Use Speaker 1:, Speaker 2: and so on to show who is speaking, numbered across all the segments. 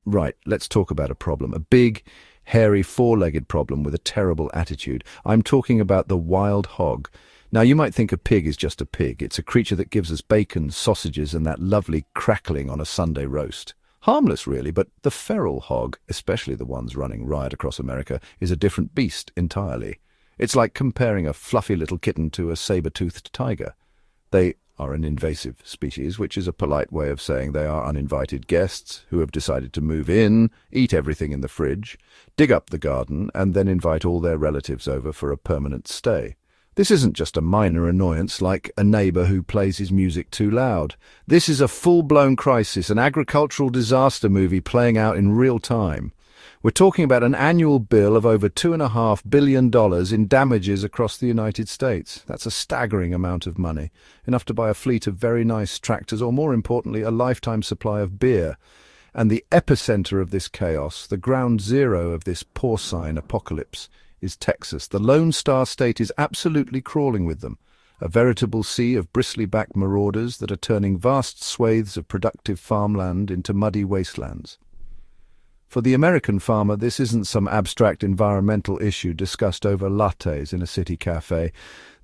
Speaker 1: Right, let's talk about a problem. A big, hairy, four-legged problem with a terrible attitude. I'm talking about the wild hog. Now, you might think a pig is just a pig. It's a creature that gives us bacon, sausages, and that lovely crackling on a Sunday roast. Harmless, really, but the feral hog, especially the ones running riot across America, is a different beast entirely. It's like comparing a fluffy little kitten to a saber-toothed tiger. They are an invasive species, which is a polite way of saying they are uninvited guests who have decided to move in, eat everything in the fridge, dig up the garden, and then invite all their relatives over for a permanent stay. This isn't just a minor annoyance like a neighbour who plays his music too loud. This is a full-blown crisis, an agricultural disaster movie playing out in real time. We're talking about an annual bill of over $2.5 billion in damages across the United States. That's a staggering amount of money, enough to buy a fleet of very nice tractors, or more importantly, a lifetime supply of beer. And the epicenter of this chaos, the ground zero of this porcine apocalypse, is Texas. The Lone Star State is absolutely crawling with them, a veritable sea of bristly-backed marauders that are turning vast swathes of productive farmland into muddy wastelands. For the American farmer, this isn't some abstract environmental issue discussed over lattes in a city cafe.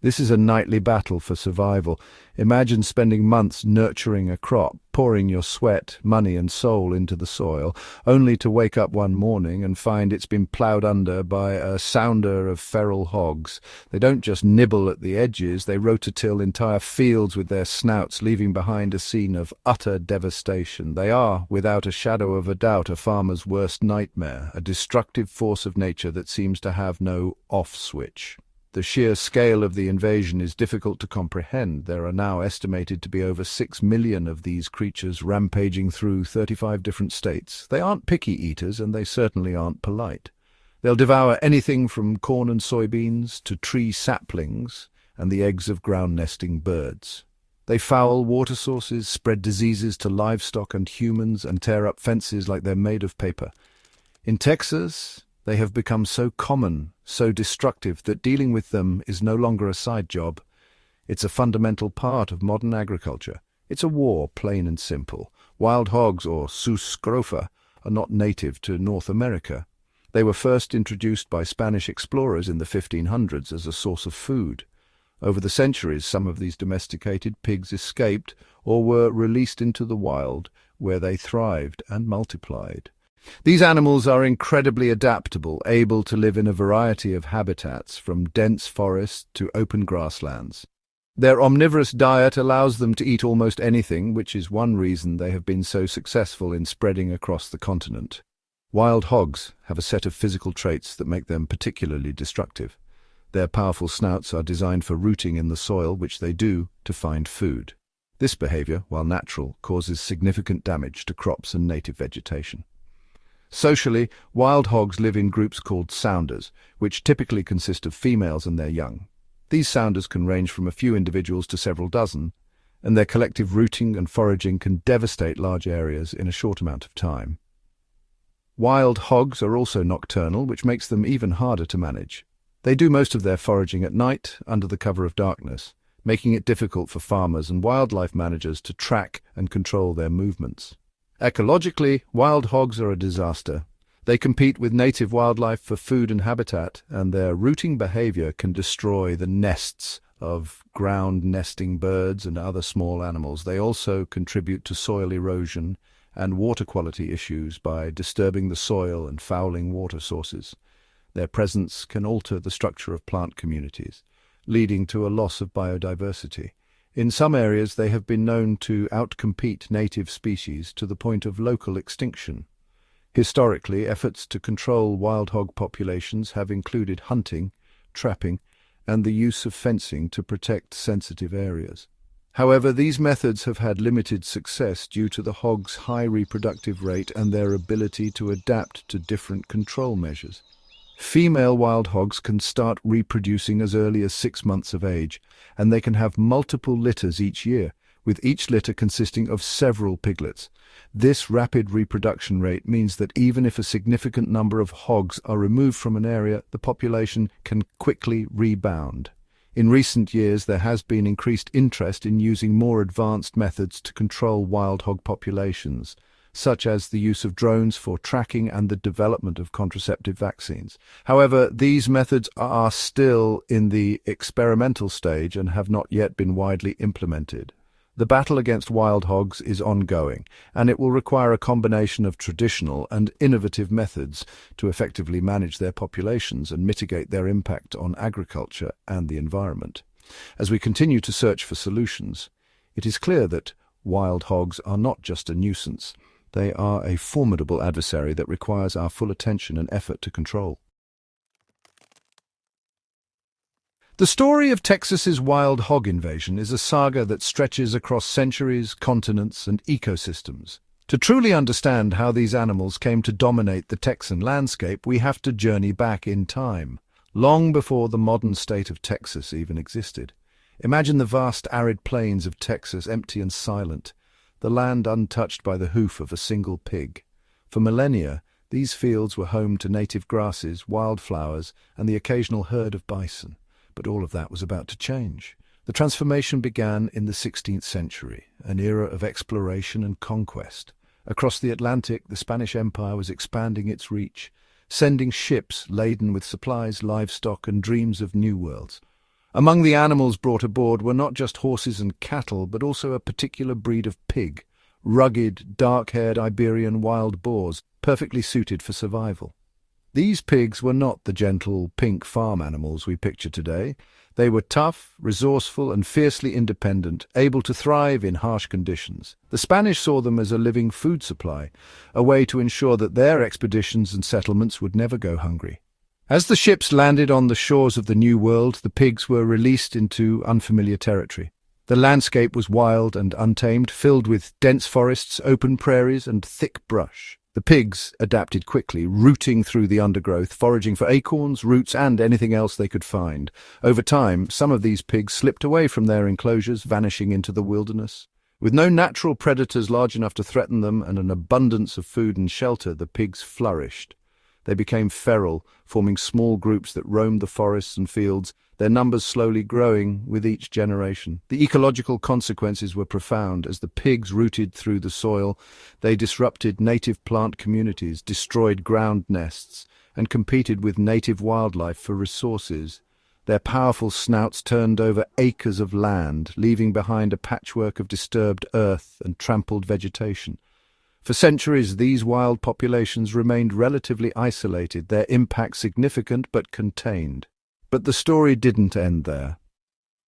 Speaker 1: This is a nightly battle for survival. Imagine spending months nurturing a crop, pouring your sweat, money and soul into the soil, only to wake up one morning and find it's been ploughed under by a sounder of feral hogs. They don't just nibble at the edges, they rototill entire fields with their snouts, leaving behind a scene of utter devastation. They are, without a shadow of a doubt, a farmer's worst nightmare, a destructive force of nature that seems to have no off switch. The sheer scale of the invasion is difficult to comprehend. There are now estimated to be over 6 million of these creatures rampaging through 35 different states. They aren't picky eaters, and they certainly aren't polite. They'll devour anything from corn and soybeans to tree saplings and the eggs of ground-nesting birds. They foul water sources, spread diseases to livestock and humans, and tear up fences like they're made of paper. In Texas, they have become so common, so destructive, that dealing with them is no longer a side job. It's a fundamental part of modern agriculture. It's a war, plain and simple. Wild hogs, or sus scrofa, are not native to North America. They were first introduced by Spanish explorers in the 1500s as a source of food. Over the centuries, some of these domesticated pigs escaped or were released into the wild, where they thrived and multiplied. These animals are incredibly adaptable, able to live in a variety of habitats, from dense forests to open grasslands. Their omnivorous diet allows them to eat almost anything, which is one reason they have been so successful in spreading across the continent. Wild hogs have a set of physical traits that make them particularly destructive. Their powerful snouts are designed for rooting in the soil, which they do to find food. This behavior, while natural, causes significant damage to crops and native vegetation. Socially, wild hogs live in groups called sounders, which typically consist of females and their young. These sounders can range from a few individuals to several dozen, and their collective rooting and foraging can devastate large areas in a short amount of time. Wild hogs are also nocturnal, which makes them even harder to manage. They do most of their foraging at night, under the cover of darkness, making it difficult for farmers and wildlife managers to track and control their movements. Ecologically, wild hogs are a disaster. They compete with native wildlife for food and habitat, and their rooting behavior can destroy the nests of ground-nesting birds and other small animals. They also contribute to soil erosion and water quality issues by disturbing the soil and fouling water sources. Their presence can alter the structure of plant communities, leading to a loss of biodiversity. In some areas, they have been known to outcompete native species to the point of local extinction. Historically, efforts to control wild hog populations have included hunting, trapping, and the use of fencing to protect sensitive areas. However, these methods have had limited success due to the hog's high reproductive rate and their ability to adapt to different control measures. Female wild hogs can start reproducing as early as 6 months of age, and they can have multiple litters each year, with each litter consisting of several piglets. This rapid reproduction rate means that even if a significant number of hogs are removed from an area, the population can quickly rebound. In recent years, there has been increased interest in using more advanced methods to control wild hog populations. such as the use of drones for tracking and the development of contraceptive vaccines. However, these methods are still in the experimental stage and have not yet been widely implemented. The battle against wild hogs is ongoing, and it will require a combination of traditional and innovative methods to effectively manage their populations and mitigate their impact on agriculture and the environment. As we continue to search for solutions, it is clear that wild hogs are not just a nuisance. They are a formidable adversary that requires our full attention and effort to control. The story of Texas's wild hog invasion is a saga that stretches across centuries, continents, and ecosystems. To truly understand how these animals came to dominate the Texan landscape, we have to journey back in time, long before the modern state of Texas even existed. Imagine the vast arid plains of Texas, empty and silent, the land untouched by the hoof of a single pig. For millennia, these fields were home to native grasses, wildflowers, and the occasional herd of bison. But all of that was about to change. The transformation began in the 16th century, an era of exploration and conquest. Across the Atlantic, the Spanish Empire was expanding its reach, sending ships laden with supplies, livestock, and dreams of new worlds. Among the animals brought aboard were not just horses and cattle, but also a particular breed of pig, rugged, dark-haired Iberian wild boars, perfectly suited for survival. These pigs were not the gentle, pink farm animals we picture today. They were tough, resourceful, and fiercely independent, able to thrive in harsh conditions. The Spanish saw them as a living food supply, a way to ensure that their expeditions and settlements would never go hungry. As the ships landed on the shores of the New World, the pigs were released into unfamiliar territory. The landscape was wild and untamed, filled with dense forests, open prairies, and thick brush. The pigs adapted quickly, rooting through the undergrowth, foraging for acorns, roots, and anything else they could find. Over time, some of these pigs slipped away from their enclosures, vanishing into the wilderness. With no natural predators large enough to threaten them and an abundance of food and shelter, the pigs flourished. They became feral, forming small groups that roamed the forests and fields, their numbers slowly growing with each generation. The ecological consequences were profound. As the pigs rooted through the soil, they disrupted native plant communities, destroyed ground nests, and competed with native wildlife for resources. Their powerful snouts turned over acres of land, leaving behind a patchwork of disturbed earth and trampled vegetation. For centuries, these wild populations remained relatively isolated, their impact significant but contained. But the story didn't end there.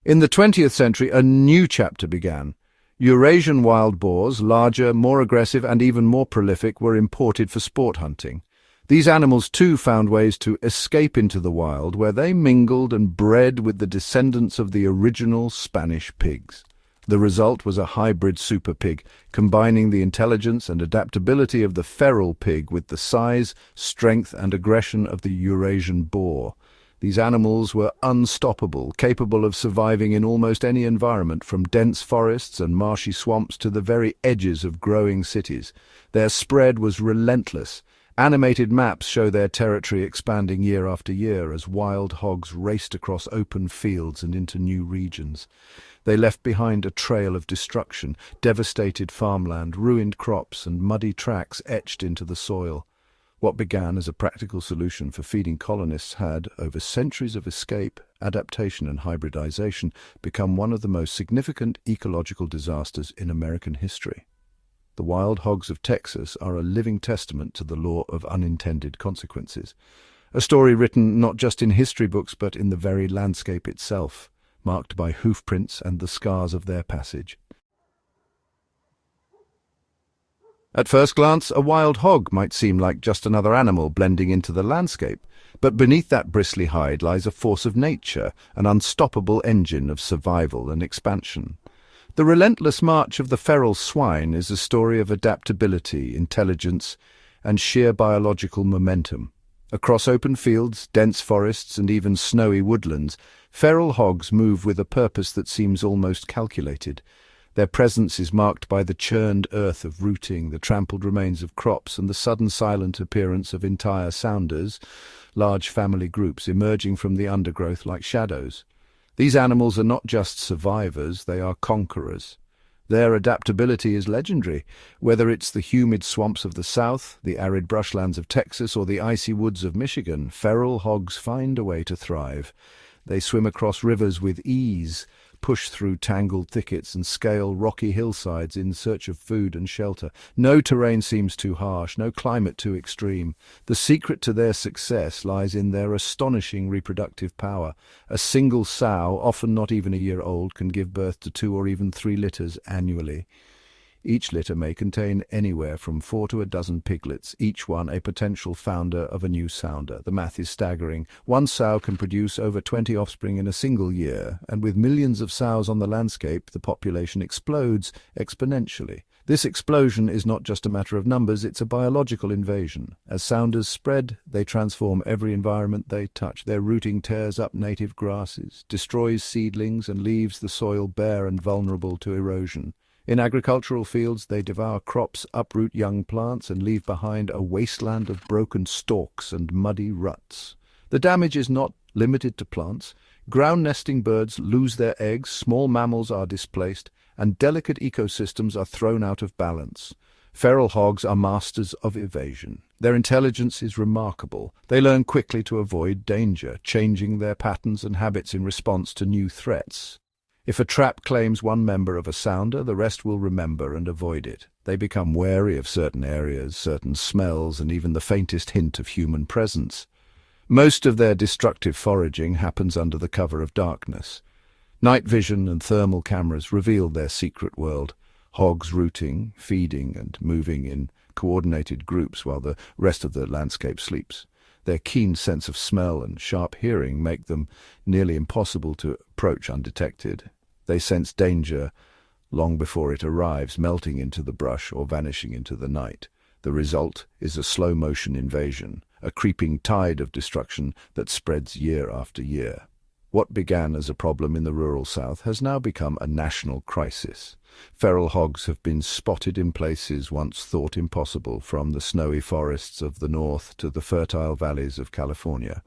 Speaker 1: In the 20th century, a new chapter began. Eurasian wild boars, larger, more aggressive, and even more prolific, were imported for sport hunting. These animals too found ways to escape into the wild, where they mingled and bred with the descendants of the original Spanish pigs. The result was a hybrid super pig, combining the intelligence and adaptability of the feral pig with the size, strength, and aggression of the Eurasian boar. These animals were unstoppable, capable of surviving in almost any environment, from dense forests and marshy swamps to the very edges of growing cities. Their spread was relentless. Animated maps show their territory expanding year after year as wild hogs raced across open fields and into new regions. They left behind a trail of destruction, devastated farmland, ruined crops, and muddy tracks etched into the soil. What began as a practical solution for feeding colonists had, over centuries of escape, adaptation, and hybridization, become one of the most significant ecological disasters in American history. The wild hogs of Texas are a living testament to the law of unintended consequences, a story written not just in history books but in the very landscape itself, marked by hoofprints and the scars of their passage. At first glance, a wild hog might seem like just another animal blending into the landscape, but beneath that bristly hide lies a force of nature, an unstoppable engine of survival and expansion. The relentless march of the feral swine is a story of adaptability, intelligence, and sheer biological momentum. Across open fields, dense forests, and even snowy woodlands, feral hogs move with a purpose that seems almost calculated. Their presence is marked by the churned earth of rooting, the trampled remains of crops, and the sudden silent appearance of entire sounders, large family groups emerging from the undergrowth like shadows. These animals are not just survivors, they are conquerors. Their adaptability is legendary. Whether it's the humid swamps of the south, the arid brushlands of Texas, or the icy woods of Michigan, feral hogs find a way to thrive. They swim across rivers with ease, push through tangled thickets, and scale rocky hillsides in search of food and shelter. No terrain seems too harsh, no climate too extreme. The secret to their success lies in their astonishing reproductive power. A single sow, often not even a year old, can give birth to 2 or even 3 litters annually. Each litter may contain anywhere from 4 to a dozen piglets, each one a potential founder of a new sounder. The math is staggering. One sow can produce over 20 offspring in a single year, and with millions of sows on the landscape, the population explodes exponentially. This explosion is not just a matter of numbers, it's a biological invasion. As sounders spread, they transform every environment they touch. Their rooting tears up native grasses, destroys seedlings, and leaves the soil bare and vulnerable to erosion. In agricultural fields, they devour crops, uproot young plants, and leave behind a wasteland of broken stalks and muddy ruts. The damage is not limited to plants. Ground-nesting birds lose their eggs, small mammals are displaced, and delicate ecosystems are thrown out of balance. Feral hogs are masters of evasion. Their intelligence is remarkable. They learn quickly to avoid danger, changing their patterns and habits in response to new threats. If a trap claims one member of a sounder, the rest will remember and avoid it. They become wary of certain areas, certain smells, and even the faintest hint of human presence. Most of their destructive foraging happens under the cover of darkness. Night vision and thermal cameras reveal their secret world. Hogs rooting, feeding, and moving in coordinated groups while the rest of the landscape sleeps. Their keen sense of smell and sharp hearing make them nearly impossible to approach undetected. They sense danger long before it arrives, melting into the brush or vanishing into the night. The result is a slow-motion invasion, a creeping tide of destruction that spreads year after year. What began as a problem in the rural south has now become a national crisis. Feral hogs have been spotted in places once thought impossible, from the snowy forests of the north to the fertile valleys of California.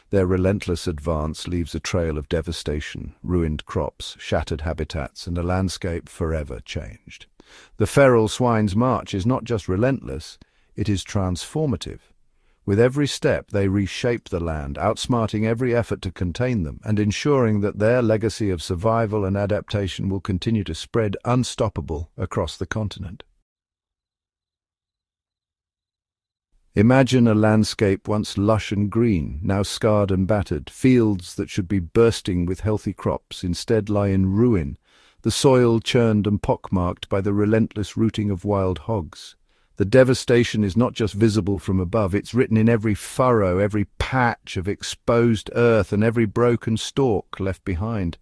Speaker 1: Their relentless advance leaves a trail of devastation, ruined crops, shattered habitats, and a landscape forever changed. The feral swine's march is not just relentless, it is transformative. With every step, they reshape the land, outsmarting every effort to contain them, and ensuring that their legacy of survival and adaptation will continue to spread unstoppable across the continent. Imagine a landscape once lush and green, now scarred and battered. Fields that should be bursting with healthy crops instead lie in ruin, the soil churned and pockmarked by the relentless rooting of wild hogs. The devastation is not just visible from above, it's written in every furrow, every patch of exposed earth, and every broken stalk left behind.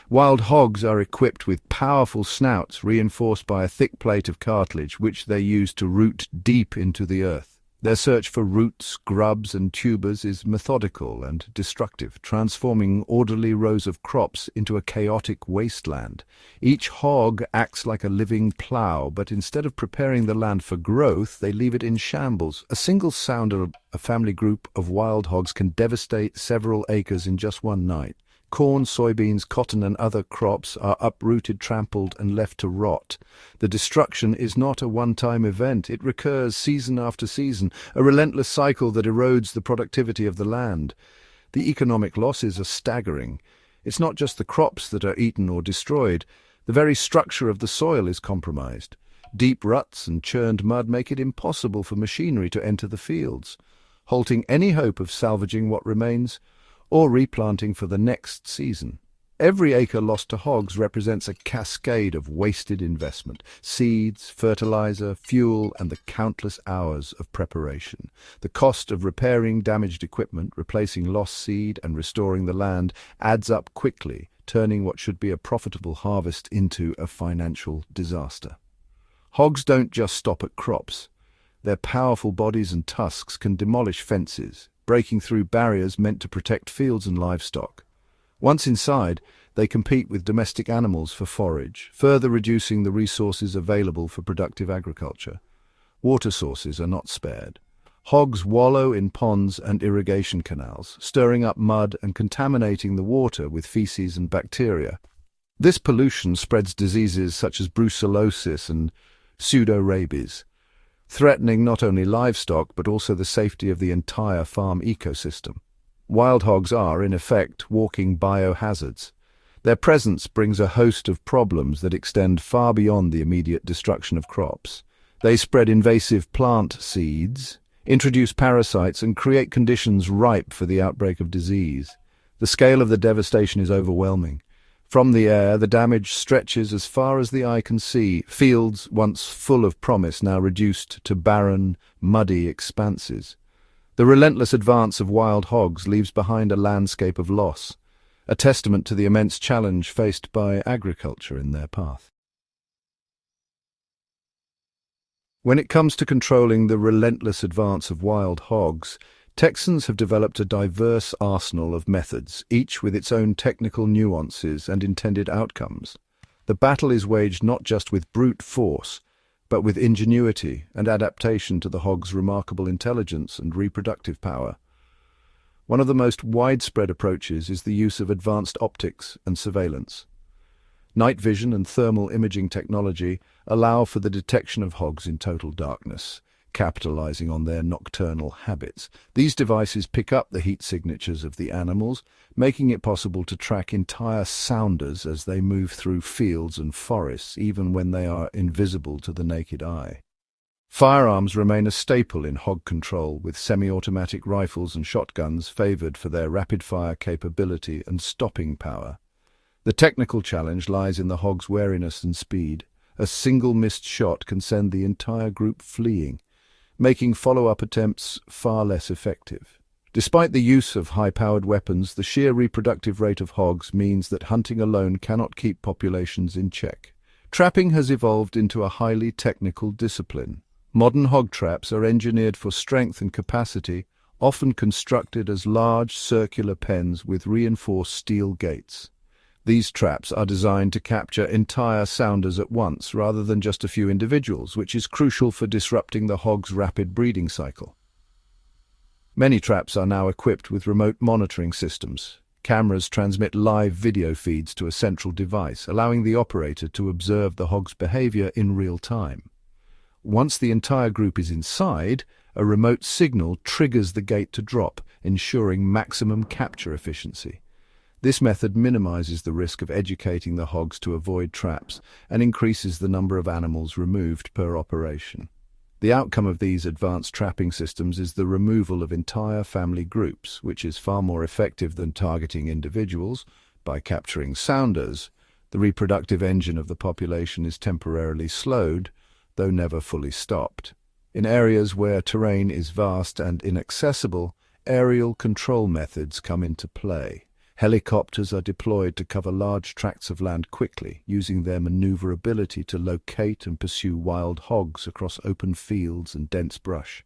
Speaker 1: Wild hogs are equipped with powerful snouts reinforced by a thick plate of cartilage, which they use to root deep into the earth. Their search for roots, grubs, and tubers is methodical and destructive, transforming orderly rows of crops into a chaotic wasteland. Each hog acts like a living plough, but instead of preparing the land for growth, they leave it in shambles. A single sounder, a family group of wild hogs, can devastate several acres in just one night. Corn, soybeans, cotton, and other crops are uprooted, trampled, and left to rot. The destruction is not a one-time event. It recurs season after season, a relentless cycle that erodes the productivity of the land. The economic losses are staggering. It's not just the crops that are eaten or destroyed. The very structure of the soil is compromised. Deep ruts and churned mud make it impossible for machinery to enter the fields, halting any hope of salvaging what remains or replanting for the next season. Every acre lost to hogs represents a cascade of wasted investment: seeds, fertilizer, fuel, and the countless hours of preparation. The cost of repairing damaged equipment, replacing lost seed, and restoring the land adds up quickly, turning what should be a profitable harvest into a financial disaster. Hogs don't just stop at crops. Their powerful bodies and tusks can demolish fences, breaking through barriers meant to protect fields and livestock. Once inside, they compete with domestic animals for forage, further reducing the resources available for productive agriculture. Water sources are not spared. Hogs wallow in ponds and irrigation canals, stirring up mud and contaminating the water with feces and bacteria. This pollution spreads diseases such as brucellosis and pseudorabies, threatening not only livestock but also the safety of the entire farm ecosystem. Wild hogs are, in effect, walking biohazards. Their presence brings a host of problems that extend far beyond the immediate destruction of crops. They spread invasive plant seeds, introduce parasites, and create conditions ripe for the outbreak of disease. The scale of the devastation is overwhelming. From the air, the damage stretches as far as the eye can see. Fields, once full of promise, now reduced to barren, muddy expanses. The relentless advance of wild hogs leaves behind a landscape of loss, a testament to the immense challenge faced by agriculture in their path. When it comes to controlling the relentless advance of wild hogs, Texans have developed a diverse arsenal of methods, each with its own technical nuances and intended outcomes. The battle is waged not just with brute force, but with ingenuity and adaptation to the hog's remarkable intelligence and reproductive power. One of the most widespread approaches is the use of advanced optics and surveillance. Night vision and thermal imaging technology allow for the detection of hogs in total darkness, capitalizing on their nocturnal habits. These devices pick up the heat signatures of the animals, making it possible to track entire sounders as they move through fields and forests, even when they are invisible to the naked eye. Firearms remain a staple in hog control, with semi-automatic rifles and shotguns favored for their rapid-fire capability and stopping power. The technical challenge lies in the hog's wariness and speed. A single missed shot can send the entire group fleeing, making follow-up attempts far less effective. Despite the use of high-powered weapons, the sheer reproductive rate of hogs means that hunting alone cannot keep populations in check. Trapping has evolved into a highly technical discipline. Modern hog traps are engineered for strength and capacity, often constructed as large circular pens with reinforced steel gates. These traps are designed to capture entire sounders at once rather than just a few individuals, which is crucial for disrupting the hog's rapid breeding cycle. Many traps are now equipped with remote monitoring systems. Cameras transmit live video feeds to a central device, allowing the operator to observe the hog's behavior in real time. Once the entire group is inside, a remote signal triggers the gate to drop, ensuring maximum capture efficiency. This method minimizes the risk of educating the hogs to avoid traps and increases the number of animals removed per operation. The outcome of these advanced trapping systems is the removal of entire family groups, which is far more effective than targeting individuals. By capturing sounders, the reproductive engine of the population is temporarily slowed, though never fully stopped. In areas where terrain is vast and inaccessible, aerial control methods come into play. Helicopters are deployed to cover large tracts of land quickly, using their maneuverability to locate and pursue wild hogs across open fields and dense brush.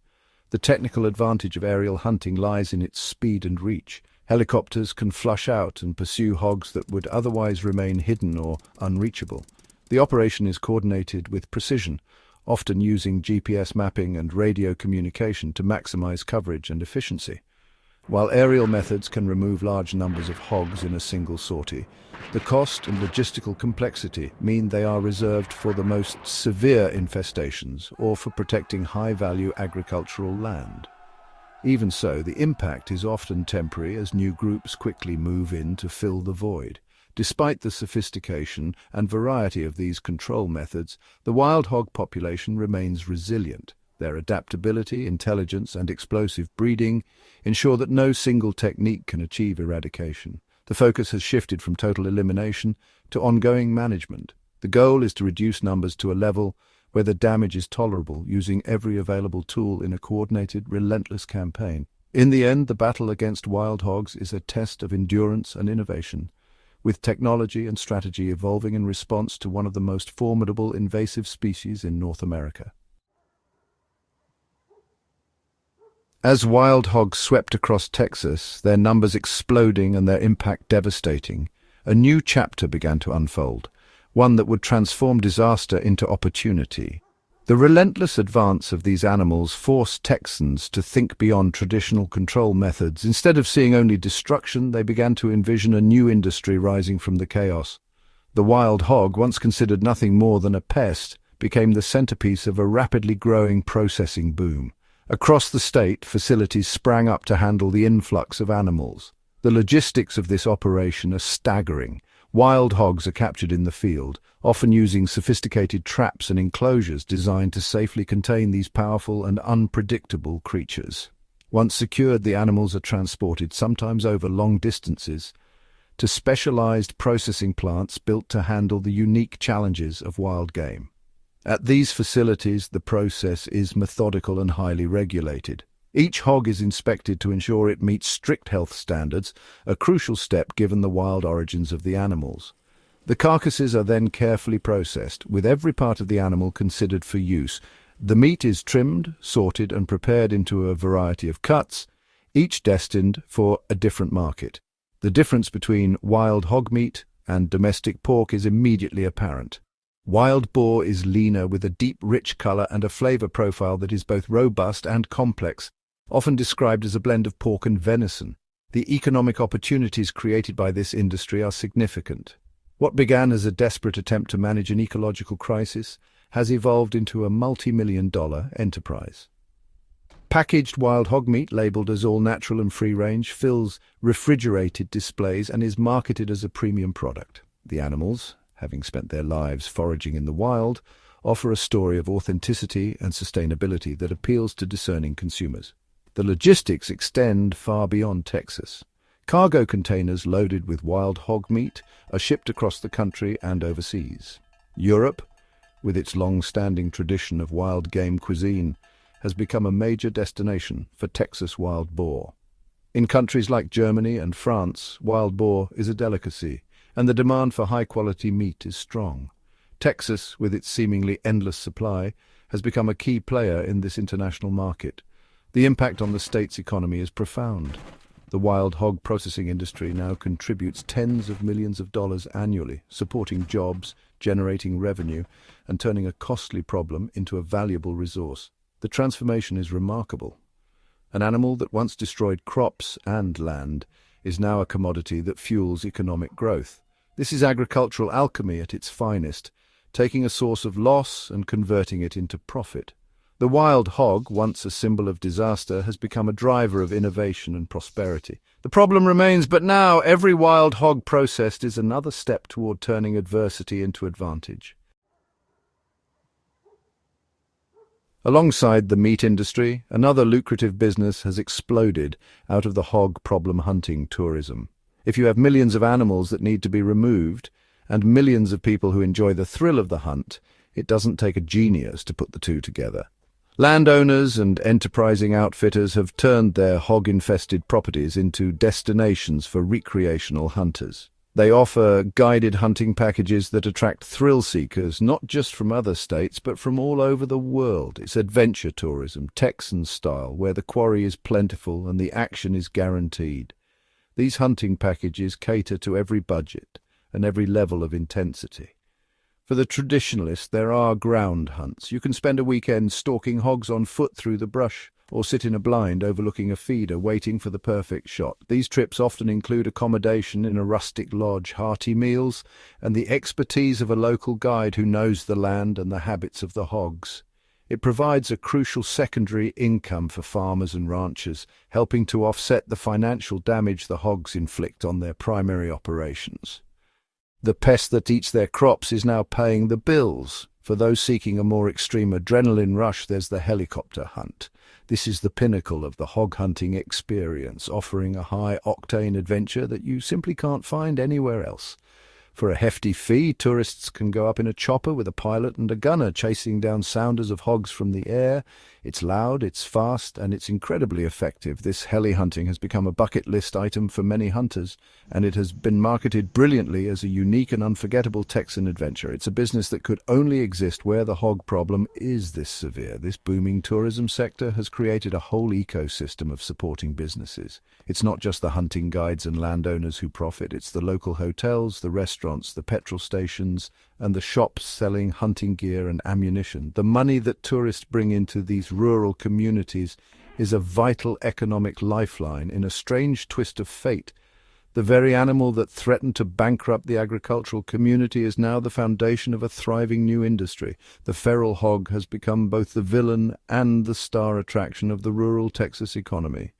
Speaker 1: The technical advantage of aerial hunting lies in its speed and reach. Helicopters can flush out and pursue hogs that would otherwise remain hidden or unreachable. The operation is coordinated with precision, often using GPS mapping and radio communication to maximize coverage and efficiency. While aerial methods can remove large numbers of hogs in a single sortie, the cost and logistical complexity mean they are reserved for the most severe infestations or for protecting high-value agricultural land. Even so, the impact is often temporary as new groups quickly move in to fill the void. Despite the sophistication and variety of these control methods, the wild hog population remains resilient. Their adaptability, intelligence, and explosive breeding ensure that no single technique can achieve eradication. The focus has shifted from total elimination to ongoing management. The goal is to reduce numbers to a level where the damage is tolerable, using every available tool in a coordinated, relentless campaign. In the end, the battle against wild hogs is a test of endurance and innovation, with technology and strategy evolving in response to one of the most formidable invasive species in North America. As wild hogs swept across Texas, their numbers exploding and their impact devastating, a new chapter began to unfold, one that would transform disaster into opportunity. The relentless advance of these animals forced Texans to think beyond traditional control methods. Instead of seeing only destruction, they began to envision a new industry rising from the chaos. The The wild hog, once considered nothing more than a pest, became the centerpiece of a rapidly growing processing boom. Across the state, facilities sprang up to handle the influx of animals. The logistics of this operation are staggering. Wild hogs are captured in the field, often using sophisticated traps and enclosures designed to safely contain these powerful and unpredictable creatures. Once secured, the animals are transported, sometimes over long distances, to specialized processing plants built to handle the unique challenges of wild game. At these facilities, the process is methodical and highly regulated. Each hog is inspected to ensure it meets strict health standards, a crucial step given the wild origins of the animals. The carcasses are then carefully processed, with every part of the animal considered for use. The meat is trimmed, sorted, and prepared into a variety of cuts, each destined for a different market. The difference between wild hog meat and domestic pork is immediately apparent. Wild boar is leaner, with a deep, rich color and a flavor profile that is both robust and complex, often described as a blend of pork and venison. The economic opportunities created by this industry are significant. What began as a desperate attempt to manage an ecological crisis has evolved into a multi-million-dollar enterprise. Packaged wild hog meat, labeled as all natural and free-range, fills refrigerated displays and is marketed as a premium product. The animals, having spent their lives foraging in the wild, offer a story of authenticity and sustainability that appeals to discerning consumers. The logistics extend far beyond Texas. Cargo containers loaded with wild hog meat are shipped across the country and overseas. Europe, with its long-standing tradition of wild game cuisine, has become a major destination for Texas wild boar. In countries like Germany and France, wild boar is a delicacy, and the demand for high-quality meat is strong. Texas, with its seemingly endless supply, has become a key player in this international market. The impact on the state's economy is profound. The wild hog processing industry now contributes tens of millions of dollars annually, supporting jobs, generating revenue, and turning a costly problem into a valuable resource. The transformation is remarkable. An animal that once destroyed crops and land is now a commodity that fuels economic growth. This is agricultural alchemy at its finest, taking a source of loss and converting it into profit. The wild hog, once a symbol of disaster, has become a driver of innovation and prosperity. The problem remains, but now every wild hog processed is another step toward turning adversity into advantage. Alongside the meat industry, another lucrative business has exploded out of the hog problem: hunting tourism. If you have millions of animals that need to be removed, and millions of people who enjoy the thrill of the hunt, it doesn't take a genius to put the two together. Landowners and enterprising outfitters have turned their hog-infested properties into destinations for recreational hunters. They offer guided hunting packages that attract thrill seekers, not just from other states, but from all over the world. It's adventure tourism, Texan style, where the quarry is plentiful and the action is guaranteed. These hunting packages cater to every budget and every level of intensity. For the traditionalist, there are ground hunts. You can spend a weekend stalking hogs on foot through the brush, or sit in a blind overlooking a feeder waiting for the perfect shot. These trips often include accommodation in a rustic lodge, hearty meals, and the expertise of a local guide who knows the land and the habits of the hogs. It provides a crucial secondary income for farmers and ranchers, helping to offset the financial damage the hogs inflict on their primary operations. The pest that eats their crops is now paying the bills. For those seeking a more extreme adrenaline rush, there's the helicopter hunt. This is the pinnacle of the hog hunting experience, offering a high-octane adventure that you simply can't find anywhere else. For a hefty fee, tourists can go up in a chopper with a pilot and a gunner chasing down sounders of hogs from the air. It's loud, it's fast, and it's incredibly effective. This heli hunting has become a bucket list item for many hunters, and it has been marketed brilliantly as a unique and unforgettable Texan adventure. It's a business that could only exist where the hog problem is this severe. This booming tourism sector has created a whole ecosystem of supporting businesses. It's not just the hunting guides and landowners who profit, it's the local hotels, the restaurants, the petrol stations, and the shops selling hunting gear and ammunition. The money that tourists bring into these rural communities is a vital economic lifeline. In a strange twist of fate, The very animal that threatened to bankrupt the agricultural community is now the foundation of a thriving new industry. The feral hog has become both the villain and the star attraction of the rural Texas economy.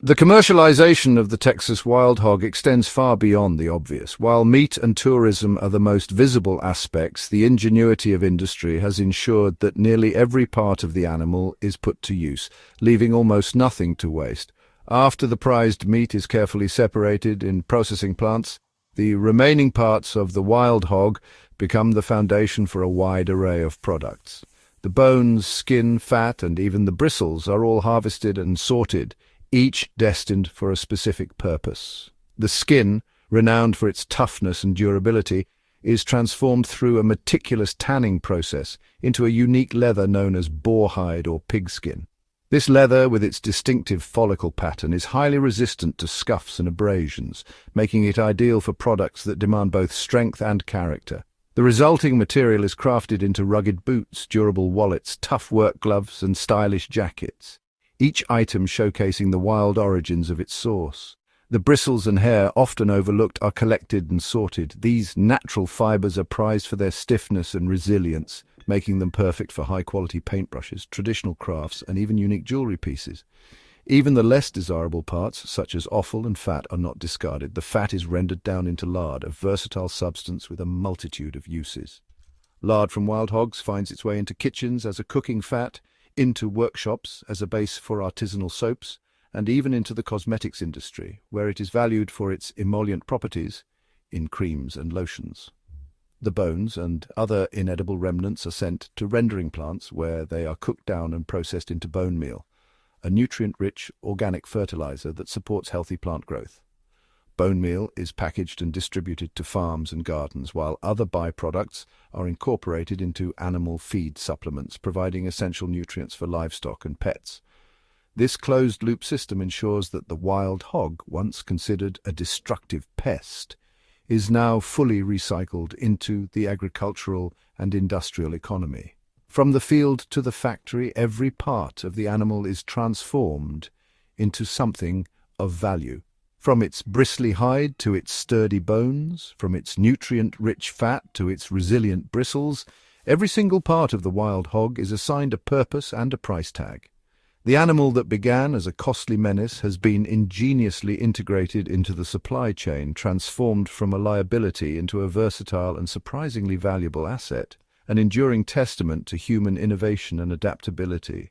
Speaker 1: The commercialization of the Texas wild hog extends far beyond the obvious. While meat and tourism are the most visible aspects, the ingenuity of industry has ensured that nearly every part of the animal is put to use, leaving almost nothing to waste. After the prized meat is carefully separated in processing plants, the remaining parts of the wild hog become the foundation for a wide array of products. The bones, skin, fat, and even the bristles are all harvested and sorted, each destined for a specific purpose. The skin, renowned for its toughness and durability, is transformed through a meticulous tanning process into a unique leather known as boarhide or pigskin. This leather, with its distinctive follicle pattern, is highly resistant to scuffs and abrasions, making it ideal for products that demand both strength and character. The resulting material is crafted into rugged boots, durable wallets, tough work gloves, and stylish jackets, each item showcasing the wild origins of its source. The bristles and hair, often overlooked, are collected and sorted. These natural fibers are prized for their stiffness and resilience, making them perfect for high-quality paintbrushes, traditional crafts, and even unique jewelry pieces. Even the less desirable parts, such as offal and fat, are not discarded. The fat is rendered down into lard, a versatile substance with a multitude of uses. Lard from wild hogs finds its way into kitchens as a cooking fat, into workshops as a base for artisanal soaps, and even into the cosmetics industry, where it is valued for its emollient properties in creams and lotions. The bones and other inedible remnants are sent to rendering plants, where they are cooked down and processed into bone meal, a nutrient-rich organic fertilizer that supports healthy plant growth. Bone meal is packaged and distributed to farms and gardens, while other byproducts are incorporated into animal feed supplements, providing essential nutrients for livestock and pets. This closed-loop system ensures that the wild hog, once considered a destructive pest, is now fully recycled into the agricultural and industrial economy. From the field to the factory, every part of the animal is transformed into something of value. From its bristly hide to its sturdy bones, from its nutrient-rich fat to its resilient bristles, every single part of the wild hog is assigned a purpose and a price tag. The animal that began as a costly menace has been ingeniously integrated into the supply chain, transformed from a liability into a versatile and surprisingly valuable asset, an enduring testament to human innovation and adaptability.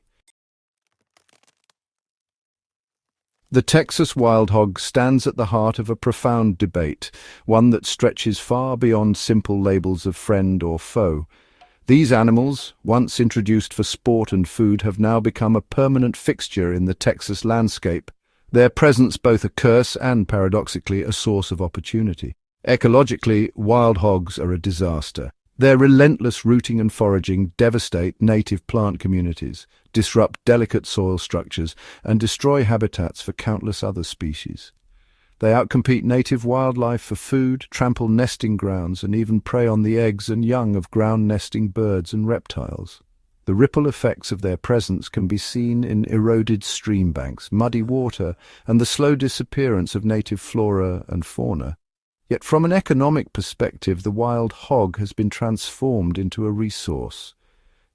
Speaker 1: The Texas wild hog stands at the heart of a profound debate, one that stretches far beyond simple labels of friend or foe. These animals, once introduced for sport and food, have now become a permanent fixture in the Texas landscape, their presence both a curse and, paradoxically, a source of opportunity. Ecologically, wild hogs are a disaster. Their relentless rooting and foraging devastate native plant communities, disrupt delicate soil structures, and destroy habitats for countless other species. They outcompete native wildlife for food, trample nesting grounds, and even prey on the eggs and young of ground-nesting birds and reptiles. The ripple effects of their presence can be seen in eroded stream banks, muddy water, and the slow disappearance of native flora and fauna. Yet from an economic perspective, the wild hog has been transformed into a resource.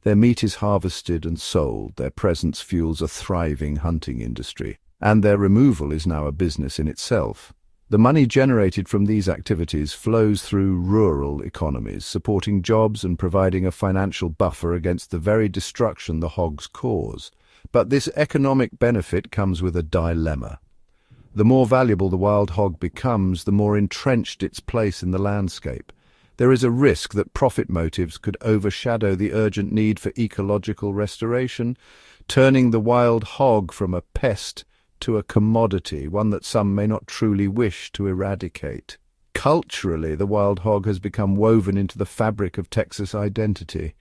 Speaker 1: Their meat is harvested and sold, their presence fuels a thriving hunting industry, and their removal is now a business in itself. The money generated from these activities flows through rural economies, supporting jobs and providing a financial buffer against the very destruction the hogs cause. But this economic benefit comes with a dilemma. The more valuable the wild hog becomes, the more entrenched its place in the landscape. There is a risk that profit motives could overshadow the urgent need for ecological restoration, turning the wild hog from a pest to a commodity, one that some may not truly wish to eradicate. Culturally, the wild hog has become woven into the fabric of Texas identity.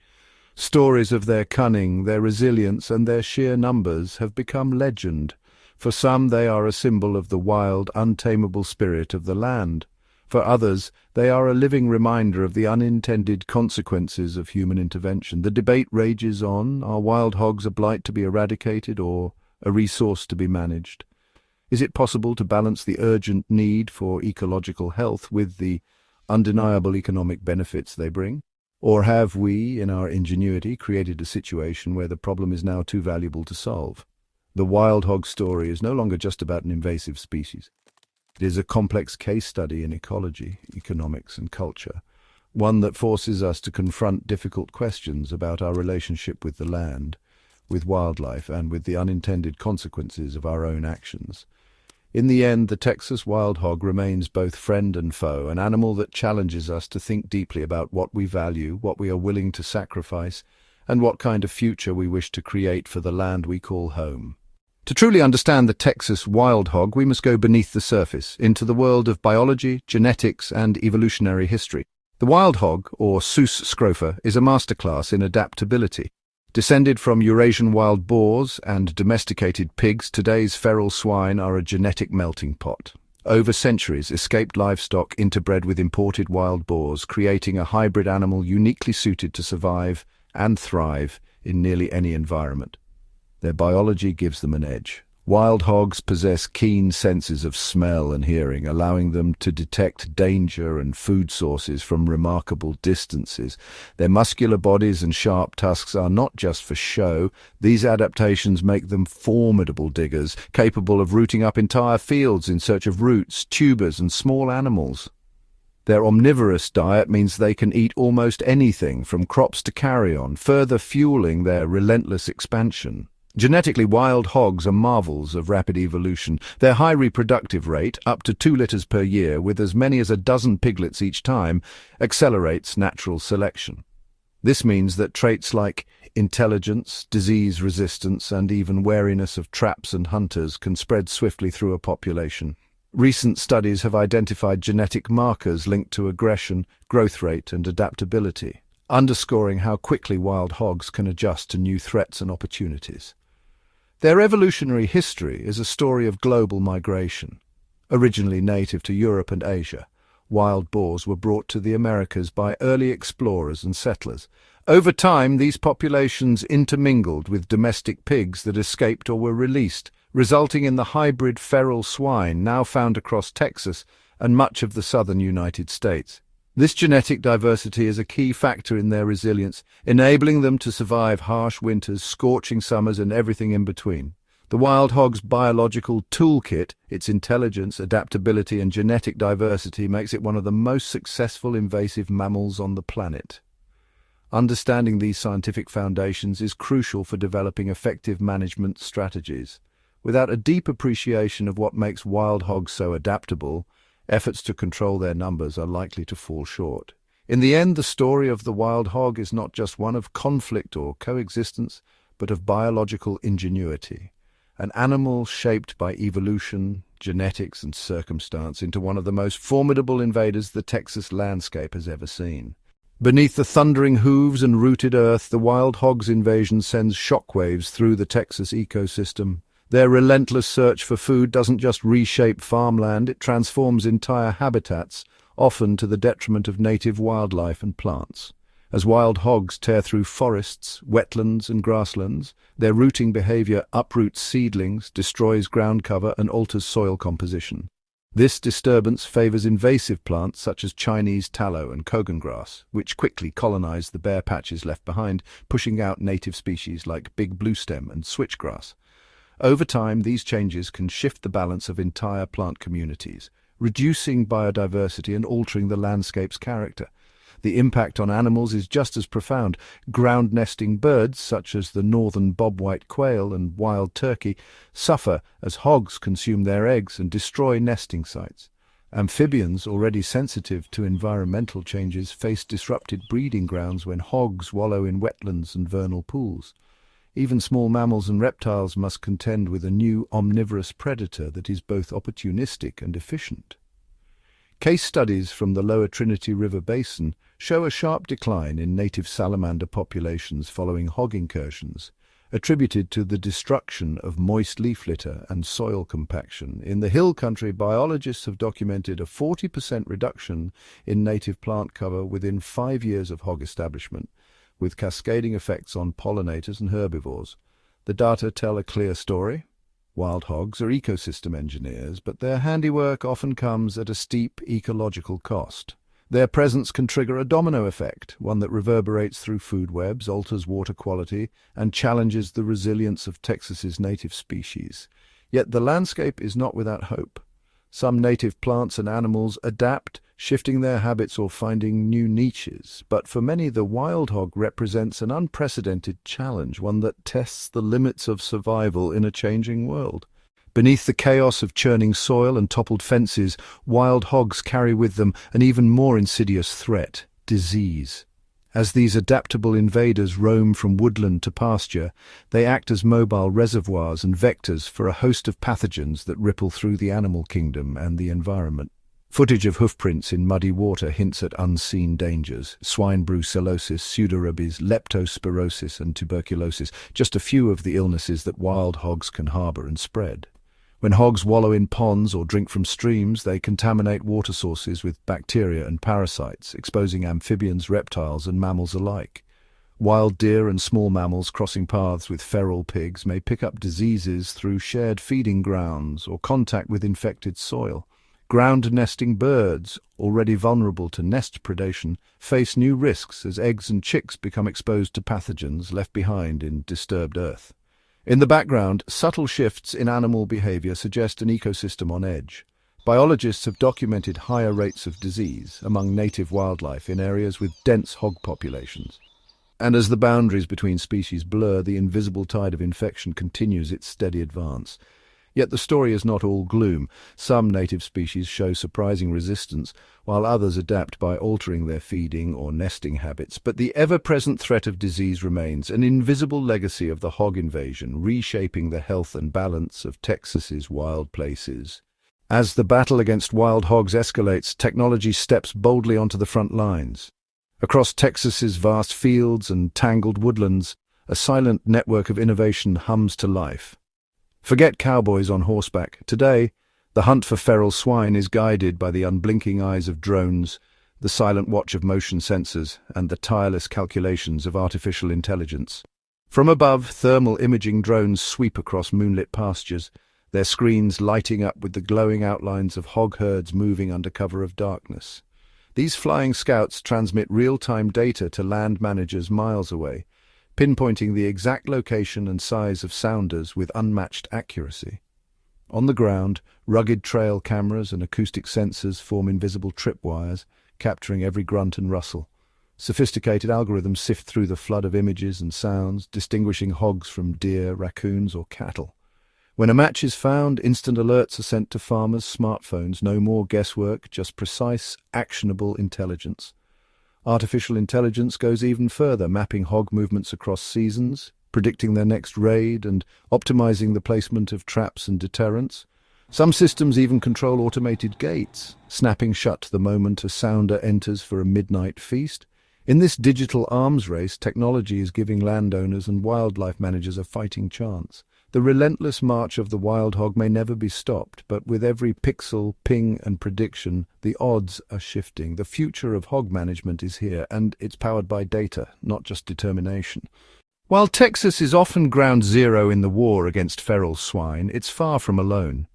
Speaker 1: Stories of their cunning, their resilience, and their sheer numbers have become legend. For some, they are a symbol of the wild, untamable spirit of the land. For others, they are a living reminder of the unintended consequences of human intervention. The debate rages on. Are wild hogs a blight to be eradicated or a resource to be managed? Is it possible to balance the urgent need for ecological health with the undeniable economic benefits they bring? Or have we, in our ingenuity, created a situation where the problem is now too valuable to solve? The wild hog story is no longer just about an invasive species. It is a complex case study in ecology, economics, and culture, one that forces us to confront difficult questions about our relationship with the land, with wildlife, and with the unintended consequences of our own actions. In the end, the Texas wild hog remains both friend and foe, an animal that challenges us to think deeply about what we value, what we are willing to sacrifice, and what kind of future we wish to create for the land we call home. To truly understand the Texas wild hog, we must go beneath the surface, into the world of biology, genetics, and evolutionary history. The wild hog, or Sus scrofa, is a masterclass in adaptability. Descended from Eurasian wild boars and domesticated pigs, today's feral swine are a genetic melting pot. Over centuries, escaped livestock interbred with imported wild boars, creating a hybrid animal uniquely suited to survive and thrive in nearly any environment. Their biology gives them an edge. Wild hogs possess keen senses of smell and hearing, allowing them to detect danger and food sources from remarkable distances. Their muscular bodies and sharp tusks are not just for show. These adaptations make them formidable diggers, capable of rooting up entire fields in search of roots, tubers, and small animals. Their omnivorous diet means they can eat almost anything, from crops to carrion, further fueling their relentless expansion. Genetically, wild hogs are marvels of rapid evolution. Their high reproductive rate, up to 2 litters per year, with as many as a dozen piglets each time, accelerates natural selection. This means that traits like intelligence, disease resistance, and even wariness of traps and hunters can spread swiftly through a population. Recent studies have identified genetic markers linked to aggression, growth rate, and adaptability, underscoring how quickly wild hogs can adjust to new threats and opportunities. Their evolutionary history is a story of global migration. Originally native to Europe and Asia, wild boars were brought to the Americas by early explorers and settlers. Over time, these populations intermingled with domestic pigs that escaped or were released, resulting in the hybrid feral swine now found across Texas and much of the southern United States. This genetic diversity is a key factor in their resilience, enabling them to survive harsh winters, scorching summers, and everything in between. The wild hog's biological toolkit, its intelligence, adaptability, and genetic diversity, makes it one of the most successful invasive mammals on the planet. Understanding these scientific foundations is crucial for developing effective management strategies. Without a deep appreciation of what makes wild hogs so adaptable, efforts to control their numbers are likely to fall short. In the end, the story of the wild hog is not just one of conflict or coexistence, but of biological ingenuity. An animal shaped by evolution, genetics, and circumstance into one of the most formidable invaders the Texas landscape has ever seen. Beneath the thundering hooves and rooted earth, the wild hog's invasion sends shockwaves through the Texas ecosystem. Their relentless search for food doesn't just reshape farmland, it transforms entire habitats, often to the detriment of native wildlife and plants. As wild hogs tear through forests, wetlands, and grasslands, their rooting behavior uproots seedlings, destroys ground cover, and alters soil composition. This disturbance favors invasive plants such as Chinese tallow and Kogan grass, which quickly colonize the bare patches left behind, pushing out native species like big bluestem and switchgrass. Over time, these changes can shift the balance of entire plant communities, reducing biodiversity and altering the landscape's character. The impact on animals is just as profound. Ground-nesting birds, such as the northern bobwhite quail and wild turkey, suffer as hogs consume their eggs and destroy nesting sites. Amphibians, already sensitive to environmental changes, face disrupted breeding grounds when hogs wallow in wetlands and vernal pools. Even small mammals and reptiles must contend with a new omnivorous predator that is both opportunistic and efficient. Case studies from the lower Trinity River Basin show a sharp decline in native salamander populations following hog incursions, attributed to the destruction of moist leaf litter and soil compaction. In the hill country, biologists have documented a 40% reduction in native plant cover within 5 years of hog establishment, with cascading effects on pollinators and herbivores. The data tell a clear story. Wild hogs are ecosystem engineers, but their handiwork often comes at a steep ecological cost. Their presence can trigger a domino effect, one that reverberates through food webs, alters water quality, and challenges the resilience of Texas's native species. Yet the landscape is not without hope. Some native plants and animals adapt, shifting their habits or finding new niches. But for many, the wild hog represents an unprecedented challenge, one that tests the limits of survival in a changing world. Beneath the chaos of churning soil and toppled fences, wild hogs carry with them an even more insidious threat: disease. As these adaptable invaders roam from woodland to pasture, they act as mobile reservoirs and vectors for a host of pathogens that ripple through the animal kingdom and the environment. Footage of hoofprints in muddy water hints at unseen dangers: swine brucellosis, pseudorabies, leptospirosis, and tuberculosis, just a few of the illnesses that wild hogs can harbor and spread. When hogs wallow in ponds or drink from streams, they contaminate water sources with bacteria and parasites, exposing amphibians, reptiles, and mammals alike. Wild deer and small mammals crossing paths with feral pigs may pick up diseases through shared feeding grounds or contact with infected soil. Ground-nesting birds, already vulnerable to nest predation, face new risks as eggs and chicks become exposed to pathogens left behind in disturbed earth. In the background, subtle shifts in animal behavior suggest an ecosystem on edge. Biologists have documented higher rates of disease among native wildlife in areas with dense hog populations. And as the boundaries between species blur, the invisible tide of infection continues its steady advance. Yet the story is not all gloom. Some native species show surprising resistance, while others adapt by altering their feeding or nesting habits. But the ever-present threat of disease remains, an invisible legacy of the hog invasion, reshaping the health and balance of Texas's wild places. As the battle against wild hogs escalates, technology steps boldly onto the front lines. Across Texas's vast fields and tangled woodlands, a silent network of innovation hums to life. Forget cowboys on horseback. Today, the hunt for feral swine is guided by the unblinking eyes of drones, the silent watch of motion sensors, and the tireless calculations of artificial intelligence. From above, thermal imaging drones sweep across moonlit pastures, their screens lighting up with the glowing outlines of hog herds moving under cover of darkness. These flying scouts transmit real-time data to land managers miles away, pinpointing the exact location and size of sounders with unmatched accuracy. On the ground, rugged trail cameras and acoustic sensors form invisible tripwires, capturing every grunt and rustle. Sophisticated algorithms sift through the flood of images and sounds, distinguishing hogs from deer, raccoons, or cattle. When a match is found, instant alerts are sent to farmers' smartphones. No more guesswork, just precise, actionable intelligence. Artificial intelligence goes even further, mapping hog movements across seasons, predicting their next raid, and optimizing the placement of traps and deterrents. Some systems even control automated gates, snapping shut the moment a sounder enters for a midnight feast. In this digital arms race, technology is giving landowners and wildlife managers a fighting chance. The relentless march of the wild hog may never be stopped, but with every pixel, ping, and prediction, the odds are shifting. The future of hog management is here, and it's powered by data, not just determination. While Texas is often ground zero in the war against feral swine, it's far from alone.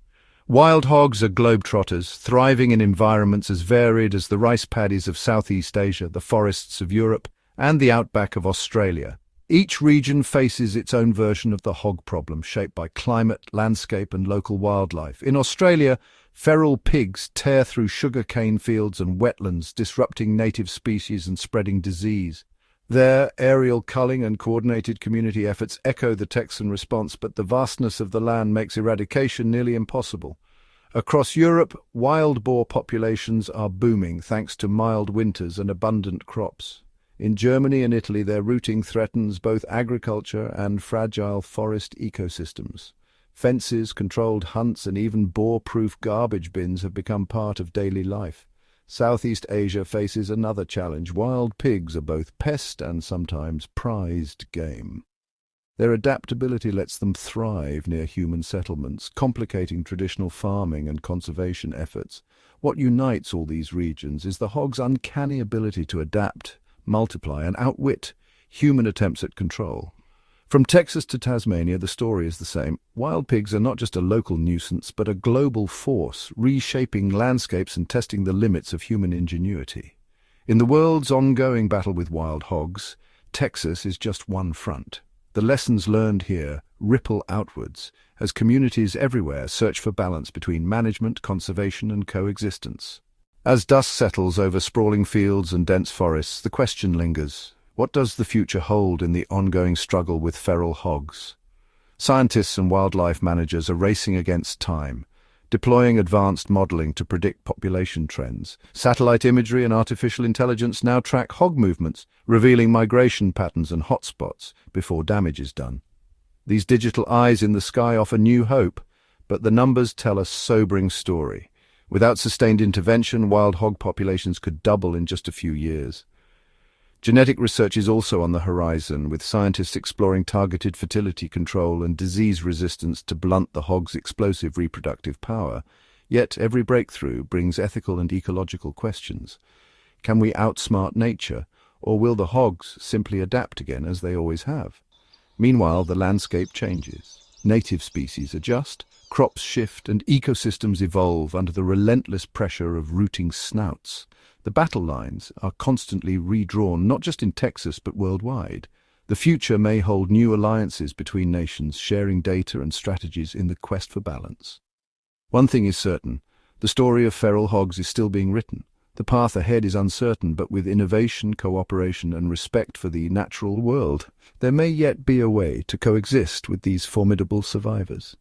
Speaker 1: Wild hogs are globetrotters, thriving in environments as varied as the rice paddies of Southeast Asia, the forests of Europe, and the outback of Australia. Each region faces its own version of the hog problem, shaped by climate, landscape, and local wildlife. In Australia, feral pigs tear through sugarcane fields and wetlands, disrupting native species and spreading disease. There, aerial culling and coordinated community efforts echo the Texan response, but the vastness of the land makes eradication nearly impossible. Across Europe, wild boar populations are booming thanks to mild winters and abundant crops. In Germany and Italy, their routing threatens both agriculture and fragile forest ecosystems. Fences, controlled hunts, and even boar-proof garbage bins have become part of daily life. Southeast Asia faces another challenge. Wild pigs are both pest and sometimes prized game. Their adaptability lets them thrive near human settlements, complicating traditional farming and conservation efforts. What unites all these regions is the hog's uncanny ability to adapt, multiply, and outwit human attempts at control. From Texas to Tasmania, the story is the same. Wild pigs are not just a local nuisance, but a global force, reshaping landscapes and testing the limits of human ingenuity. In the world's ongoing battle with wild hogs, Texas is just one front. The lessons learned here ripple outwards as communities everywhere search for balance between management, conservation, and coexistence. As dust settles over sprawling fields and dense forests, the question lingers: what does the future hold in the ongoing struggle with feral hogs? Scientists and wildlife managers are racing against time, deploying advanced modeling to predict population trends. Satellite imagery and artificial intelligence now track hog movements, revealing migration patterns and hotspots before damage is done. These digital eyes in the sky offer new hope, but the numbers tell a sobering story. Without sustained intervention, wild hog populations could double in just a few years. Genetic research is also on the horizon, with scientists exploring targeted fertility control and disease resistance to blunt the hog's explosive reproductive power. Yet every breakthrough brings ethical and ecological questions. Can we outsmart nature, or will the hogs simply adapt again as they always have? Meanwhile, the landscape changes. Native species adjust, crops shift, and ecosystems evolve under the relentless pressure of rooting snouts. The battle lines are constantly redrawn, not just in Texas but worldwide. The future may hold new alliances between nations, sharing data and strategies in the quest for balance. One thing is certain: the story of feral hogs is still being written. The path ahead is uncertain, but with innovation, cooperation, and respect for the natural world, there may yet be a way to coexist with these formidable survivors.